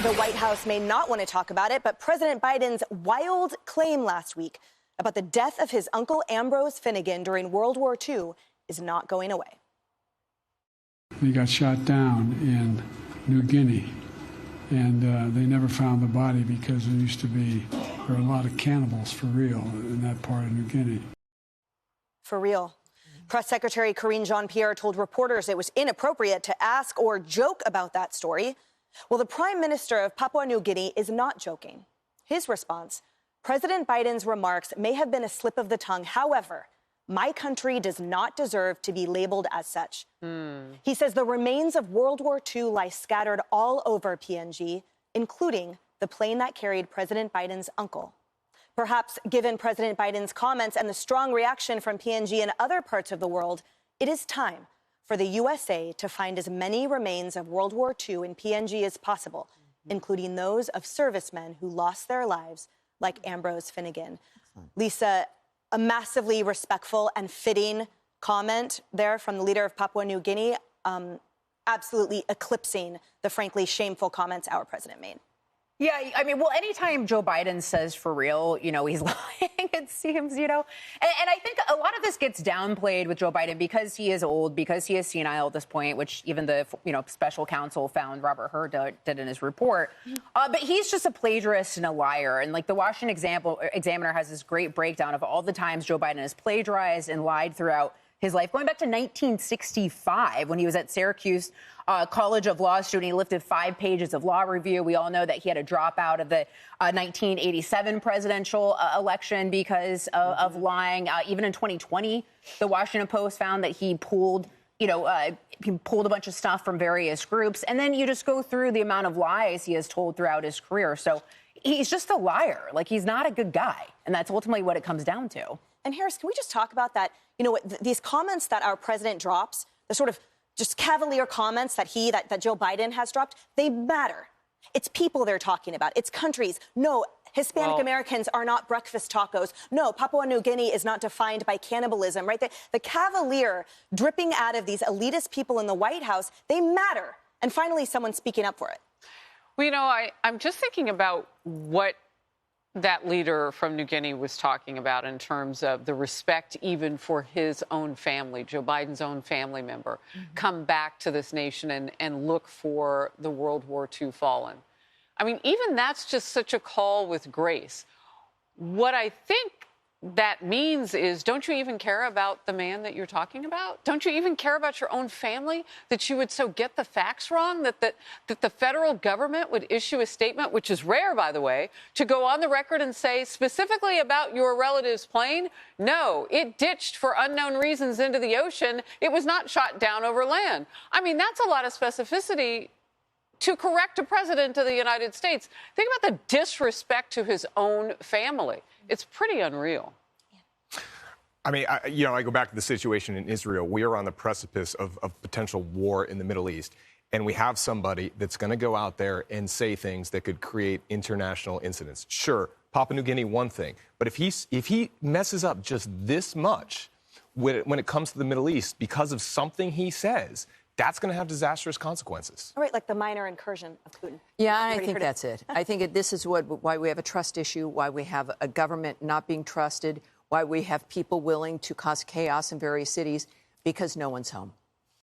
The White House may not want to talk about it, but President Biden's wild claim last week about the death of his uncle Ambrose Finnegan during World War II is not going away. He got shot down in New Guinea, and they never found the body because there were a lot of cannibals for real in that part of New Guinea. For real. Press Secretary Karine Jean-Pierre told reporters it was inappropriate to ask or joke about that story. Well, the Prime Minister of Papua New Guinea is not joking. His response: President Biden's remarks may have been a slip of the tongue. However, my country does not deserve to be labeled as such. He says the remains of World War II lie scattered all over PNG, including the plane that carried President Biden's uncle. Perhaps given President Biden's comments and the strong reaction from PNG and other parts of the world, it is time for the USA to find as many remains of World War II in PNG as possible, including those of servicemen who lost their lives, like Ambrose Finnegan. Lisa, a massively respectful and fitting comment there from the leader of Papua New Guinea, absolutely eclipsing the frankly shameful comments our president made. Yeah, I mean, well, anytime Joe Biden says for real, he's lying, it seems, And I think a lot of this gets downplayed with Joe Biden because he is old, because he is senile at this point, which even the, special counsel found Robert Hur did in his report. But he's just a plagiarist and a liar. And like the Washington Examiner has this great breakdown of all the times Joe Biden has plagiarized and lied throughout his life, going back to 1965 when he was at Syracuse College of Law student. He lifted 5 pages of law review. We all know that he had to drop out of the 1987 presidential election because of lying. Even in 2020, the Washington Post found that he pulled a bunch of stuff from various groups. And then you just go through the amount of lies he has told throughout his career. So he's just a liar. Like, he's not a good guy. And that's ultimately what it comes down to. And Harris, can we just talk about that? These comments that our president drops, the sort of just cavalier comments that Joe Biden has dropped, they matter. It's people they're talking about. It's countries. No, Hispanic Americans are not breakfast tacos. No, Papua New Guinea is not defined by cannibalism, right? The cavalier dripping out of these elitist people in the White House, they matter. And finally, someone speaking up for it. Well, I'm just thinking about what that leader from New Guinea was talking about in terms of the respect even for his own family, Joe Biden's own family member, come back to this nation and look for the World War II fallen. I mean, even that's just such a call with grace. What I think that means is, don't you even care about the man that you're talking about? Don't you even care about your own family, that you would so get the facts wrong, that the federal government would issue a statement, which is rare, by the way, to go on the record and say specifically about your relative's plane, no, it ditched for unknown reasons into the ocean. It was not shot down over land. I mean, that's a lot of specificity to correct a president of the United States. Think about the disrespect to his own family. It's pretty unreal. I mean, I go back to the situation in Israel. We are on the precipice of potential war in the Middle East. And we have somebody that's going to go out there and say things that could create international incidents. Sure, Papua New Guinea, one thing. But if he messes up just this much when it comes to the Middle East because of something he says, that's going to have disastrous consequences. All right, like the minor incursion of Putin. Yeah, I think that's it. I think this is why we have a trust issue, why we have a government not being trusted, why we have people willing to cause chaos in various cities, because no one's home.